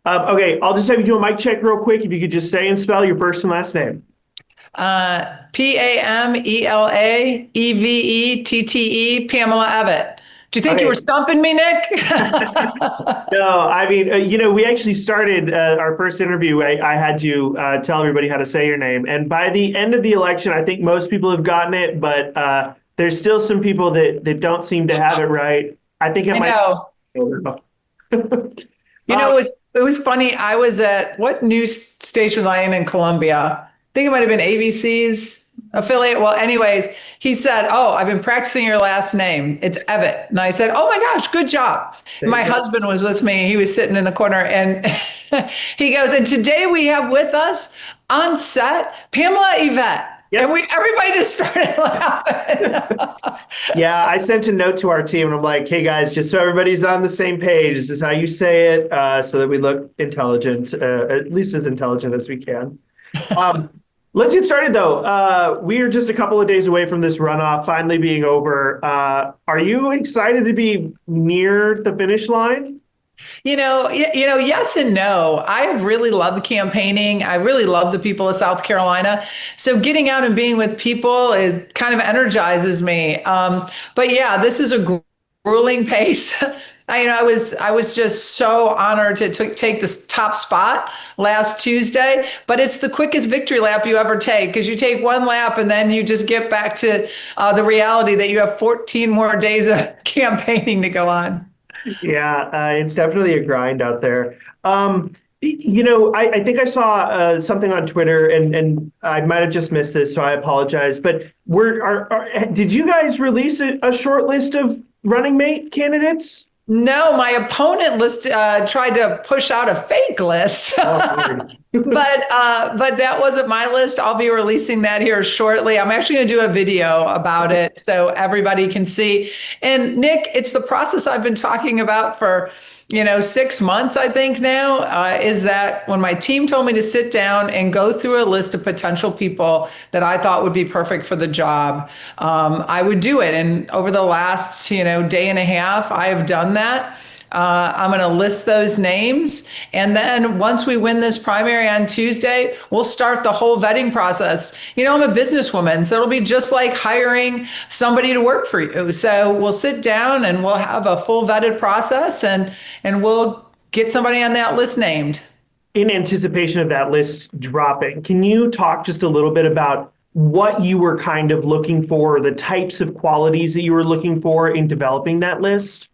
Okay, I'll just have you do a mic check real quick. If you could just say and spell your first and last name. Pamela Evette, Pamela Evette. Do you think you were Okay. stumping me, Nick? No, I mean, we actually started our first interview. I had you tell everybody how to say your name. And by the end of the election, I think most people have gotten it, but there's still some people that don't seem to have it right. I think it I might. know. Um, It was funny. I was at what news station was I in Colombia? I think it might have been ABC's affiliate. Well, anyways, he said, "Oh, I've been practicing your last name. It's Evett." And I said, "Oh my gosh, good job." there My you go. husband was with me. He was sitting in the corner and he goes, "And today we have with us on set Pamela Evette." And Yep. everybody just started laughing. Yeah, I sent a note to our team and I'm like, hey guys, just so everybody's on the same page, this is how you say it, so that we look intelligent, at least as intelligent as we can. Um, let's get started though. We are just a couple of days away from this runoff finally being over. Are you excited to be near the finish line? Yes and no. I really love campaigning. I really love the people of South Carolina. So getting out and being with people, it kind of energizes me. But yeah, this is a grueling pace. I was just so honored to take this top spot last Tuesday, but it's the quickest victory lap you ever take because you take one lap and then you just get back to the reality that you have 14 more days of campaigning to go on. Yeah, it's definitely a grind out there. I think I saw something on Twitter, and I might have just missed this, so I apologize. But did you guys release a short list of running mate candidates? No, my opponent tried to push out a fake list, Oh, Lord. but that wasn't my list. I'll be releasing that here shortly. I'm actually going to do a video about it so everybody can see. And Nick, it's the process I've been talking about for 6 months, I think now, is that when my team told me to sit down and go through a list of potential people that I thought would be perfect for the job, I would do it. And over the last, day and a half, I have done that. I'm going to list those names. And then once we win this primary on Tuesday, we'll start the whole vetting process. I'm a businesswoman, so it'll be just like hiring somebody to work for you. So we'll sit down and we'll have a full vetted process and we'll get somebody on that list named. In anticipation of that list dropping, can you talk just a little bit about what you were kind of looking for, the types of qualities that you were looking for in developing that list?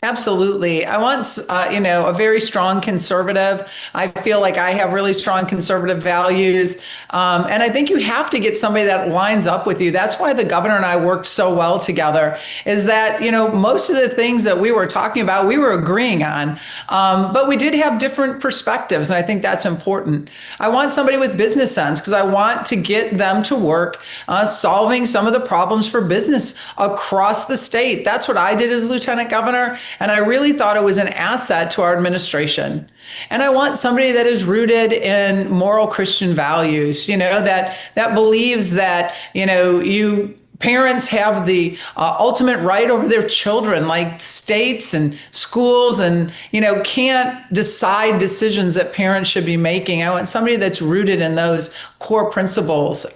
Absolutely. I want, a very strong conservative. I feel like I have really strong conservative values. And I think you have to get somebody that lines up with you. That's why the governor and I worked so well together, is that, most of the things that we were talking about, we were agreeing on. But we did have different perspectives. And I think that's important. I want somebody with business sense because I want to get them to work solving some of the problems for business across the state. That's what I did as lieutenant governor. And I really thought it was an asset to our administration. And I want somebody that is rooted in moral Christian values, that believes that, you parents have the ultimate right over their children, like states and schools, and can't decide decisions that parents should be making. I want somebody that's rooted in those core principles.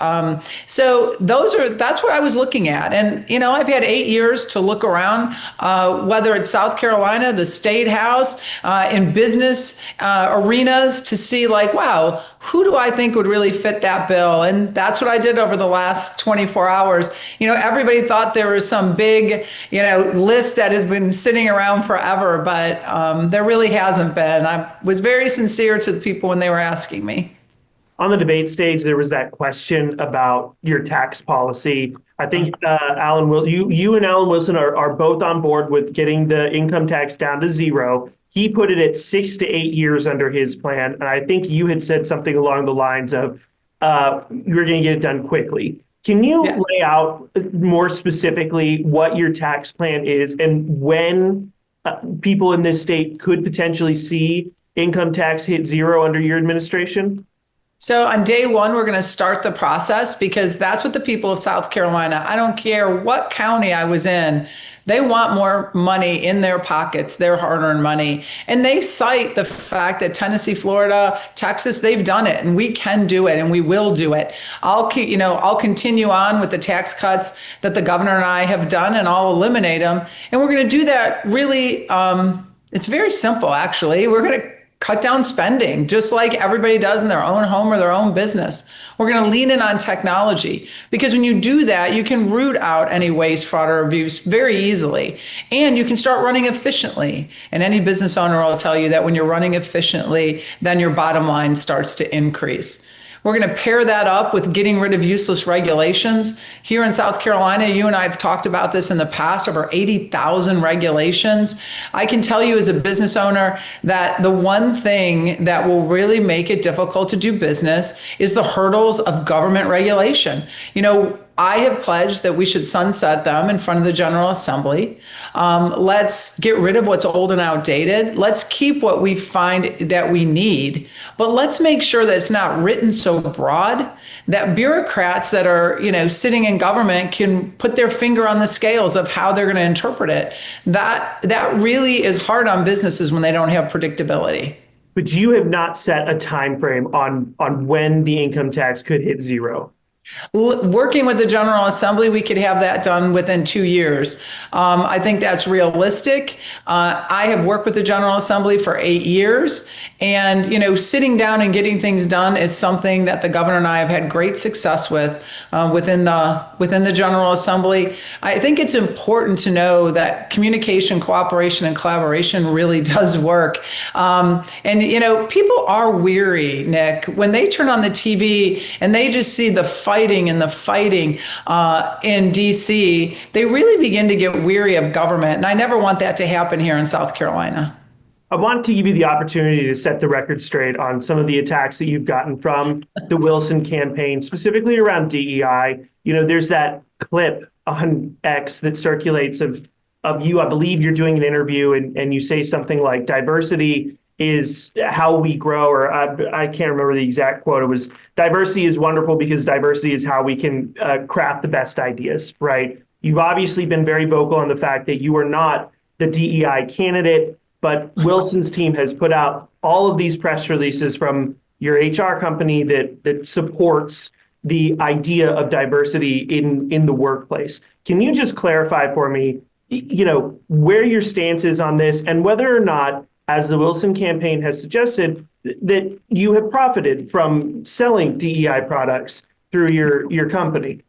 So that's what I was looking at. And I've had 8 years to look around, whether it's South Carolina, the state house, in business arenas, to see like, wow, who do I think would really fit that bill? And that's what I did over the last 24 hours. Everybody thought there was some big, list that has been sitting around forever, but there really hasn't been. I was very sincere to the people when they were asking me. On the debate stage, there was that question about your tax policy. I think you and Alan Wilson are both on board with getting the income tax down to zero. He put it at 6 to 8 years under his plan, and I think you had said something along the lines of you're going to get it done quickly. Can you Yeah. lay out more specifically what your tax plan is and when people in this state could potentially see income tax hit zero under your administration? So on day one, we're going to start the process because that's what the people of South Carolina, I don't care what county I was in, They want more money in their pockets, their hard-earned money. And they cite the fact that Tennessee, Florida, Texas, they've done it, and we can do it, and we will do it. I'll continue on with the tax cuts that the governor and I have done, and I'll eliminate them. And we're going to do that really, it's very simple, actually. We're going to cut down spending, just like everybody does in their own home or their own business. We're going to lean in on technology, because when you do that, you can root out any waste, fraud, or abuse very easily. And you can start running efficiently. And any business owner will tell you that when you're running efficiently, then your bottom line starts to increase. We're going to pair that up with getting rid of useless regulations. Here in South Carolina, you and I have talked about this in the past, over 80,000 regulations. I can tell you as a business owner that the one thing that will really make it difficult to do business is the hurdles of government regulation. I have pledged that we should sunset them in front of the General Assembly. Let's get rid of what's old and outdated. Let's keep what we find that we need, but let's make sure that it's not written so broad that bureaucrats that are, sitting in government can put their finger on the scales of how they're going to interpret it. That really is hard on businesses when they don't have predictability. But you have not set a time frame on when the income tax could hit zero. Working with the General Assembly, we could have that done within 2 years. I think that's realistic. I have worked with the General Assembly for 8 years, and sitting down and getting things done is something that the governor and I have had great success with within the General Assembly. I think it's important to know that communication, cooperation, and collaboration really does work. People are weary, Nick, when they turn on the TV and they just see the fighting in DC. They really begin to get weary of government, and I never want that to happen here in South Carolina. I want to give you the opportunity to set the record straight on some of the attacks that you've gotten from the Wilson campaign, specifically around DEI. There's that clip on X that circulates of you. I believe you're doing an interview and you say something like diversity is how we grow, or I can't remember the exact quote. It was diversity is wonderful because diversity is how we can craft the best ideas, right? You've obviously been very vocal on the fact that you are not the DEI candidate, but Wilson's team has put out all of these press releases from your HR company that supports the idea of diversity in the workplace. Can you just clarify for me, where your stance is on this, and whether or not, as the Wilson campaign has suggested, that you have profited from selling DEI products through your company?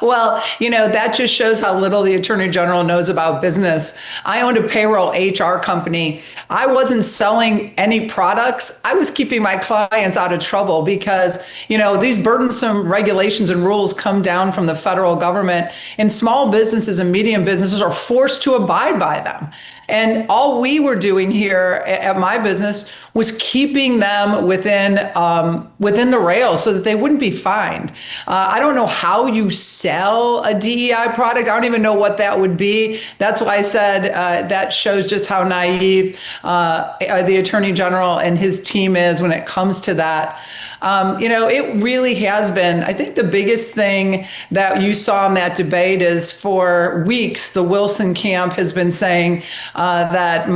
Well, that just shows how little the Attorney General knows about business. I owned a payroll HR company. I wasn't selling any products. I was keeping my clients out of trouble because, these burdensome regulations and rules come down from the federal government, and small businesses and medium businesses are forced to abide by them. And all we were doing here at my business was keeping them within the rails so that they wouldn't be fined. I don't know how you sell a DEI product. I don't even know what that would be. That's why I said that shows just how naive the Attorney General and his team is when it comes to that. It really has been, I think the biggest thing that you saw in that debate is for weeks, the Wilson camp has been saying that,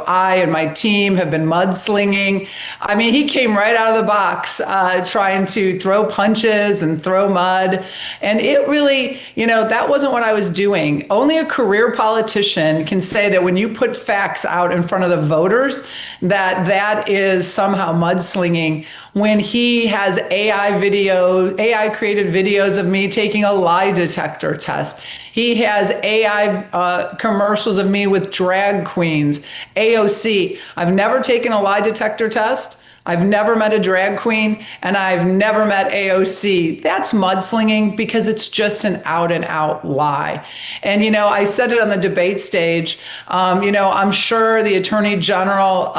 I and my team have been mudslinging. I mean, he came right out of the box trying to throw punches and throw mud. And it really, that wasn't what I was doing. Only a career politician can say that when you put facts out in front of the voters, that is somehow mudslinging. When he has AI created videos of me taking a lie detector test. He has AI commercials of me with drag queens, AOC. I've never taken a lie detector test. I've never met a drag queen, and I've never met AOC. That's mudslinging because it's just an out and out lie. And, I said it on the debate stage. I'm sure the Attorney General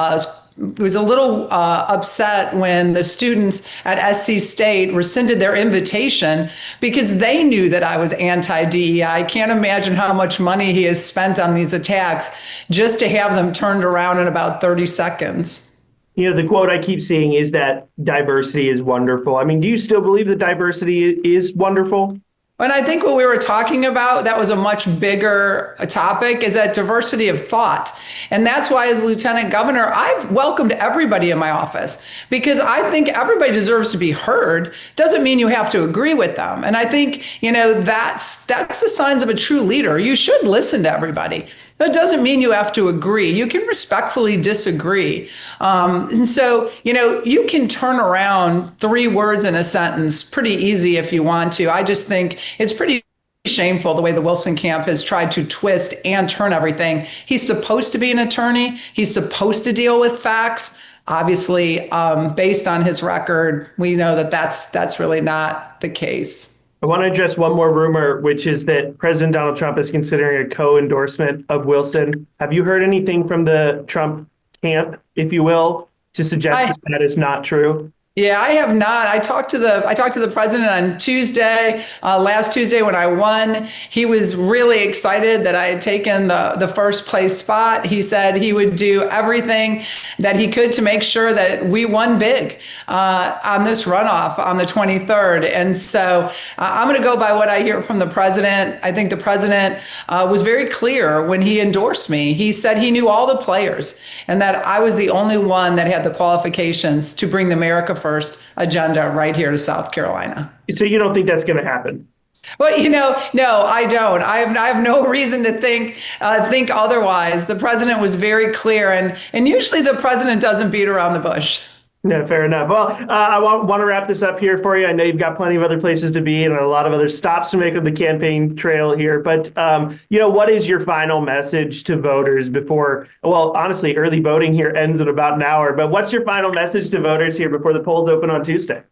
was a little upset when the students at SC State rescinded their invitation because they knew that I was anti-DEI. I can't imagine how much money he has spent on these attacks just to have them turned around in about 30 seconds. The quote I keep seeing is that diversity is wonderful. I mean, do you still believe that diversity is wonderful? And I think what we were talking about, that was a much bigger topic, is that diversity of thought. And that's why, as lieutenant governor, I've welcomed everybody in my office because I think everybody deserves to be heard. Doesn't mean you have to agree with them. And I think, that's the signs of a true leader. You should listen to everybody. That doesn't mean you have to agree. You can respectfully disagree. And so, you can turn around 3 words in a sentence pretty easy if you want to. I just think it's pretty shameful the way the Wilson camp has tried to twist and turn everything. He's supposed to be an attorney. He's supposed to deal with facts. Obviously, based on his record, we know that that's really not the case. I want to address one more rumor, which is that President Donald Trump is considering a co-endorsement of Wilson. Have you heard anything from the Trump camp, if you will, to suggest that is not true? Yeah, I have not. I talked to the president on Tuesday, last Tuesday when I won. He was really excited that I had taken the first place spot. He said he would do everything that he could to make sure that we won big on this runoff on the 23rd. And so I'm going to go by what I hear from the president. I think the president was very clear when he endorsed me. He said he knew all the players and that I was the only one that had the qualifications to bring the America First agenda right here to South Carolina. So you don't think that's going to happen? Well, no, I don't. I have no reason to think otherwise. The president was very clear, and usually the president doesn't beat around the bush. No, fair enough. Well, I want to wrap this up here for you. I know you've got plenty of other places to be and a lot of other stops to make on the campaign trail here. But, what is your final message to voters before, well, honestly, early voting here ends in about an hour. But what's your final message to voters here before the polls open on Tuesday?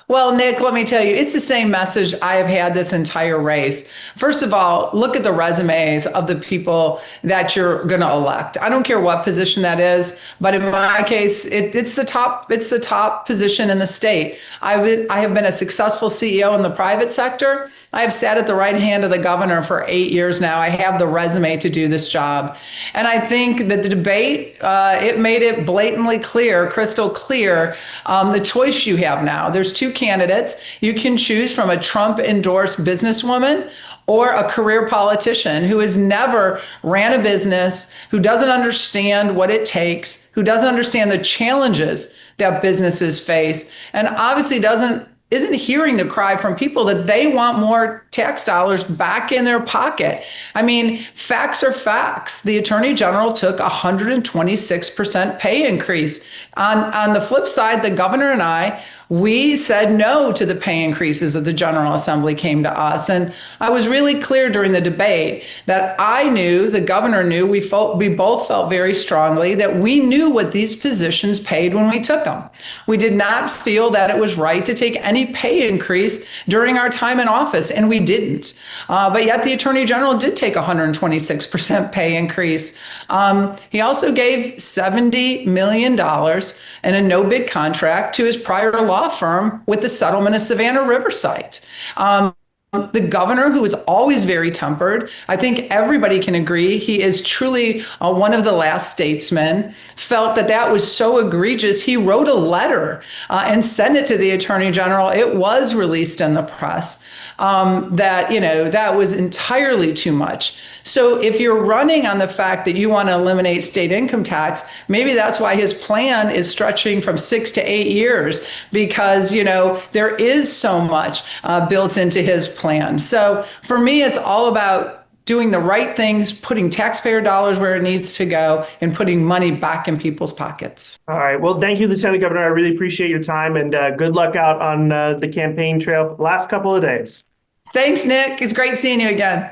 Well, Nick, let me tell you, it's the same message I have had this entire race. First of all, look at the resumes of the people that you're going to elect. I don't care what position that is, but in my case, it's the top position in the state. I have been a successful CEO in the private sector. I have sat at the right hand of the governor for 8 years now. I have the resume to do this job. And I think that the debate, it made it blatantly clear, crystal clear, the choice you have now. There's 2 candidates. You can choose from a Trump-endorsed businesswoman or a career politician who has never ran a business, who doesn't understand what it takes, who doesn't understand the challenges that businesses face, and obviously isn't hearing the cry from people that they want more tax dollars back in their pocket. I mean, facts are facts. The Attorney General took 126% pay increase. On the flip side, the governor and I, we said no to the pay increases that the General Assembly came to us. And I was really clear during the debate that I knew, the governor knew, we both felt very strongly that we knew what these positions paid when we took them. We did not feel that it was right to take any pay increase during our time in office, and we didn't. But yet the Attorney General did take 126% pay increase. He also gave $70 million in a no-bid contract to his prior law firm with the settlement of Savannah Riverside. The governor, who is always very tempered, I think everybody can agree he is truly one of the last statesmen, felt that was so egregious. He wrote a letter and sent it to the Attorney General. It was released in the press. That was entirely too much. So if you're running on the fact that you want to eliminate state income tax, maybe that's why his plan is stretching from 6 to 8 years, because, there is so much built into his plan. So for me, it's all about doing the right things, putting taxpayer dollars where it needs to go, and putting money back in people's pockets. All right. Well, thank you, Lieutenant Governor. I really appreciate your time, and good luck out on the campaign trail for the last couple of days. Thanks, Nick. It's great seeing you again.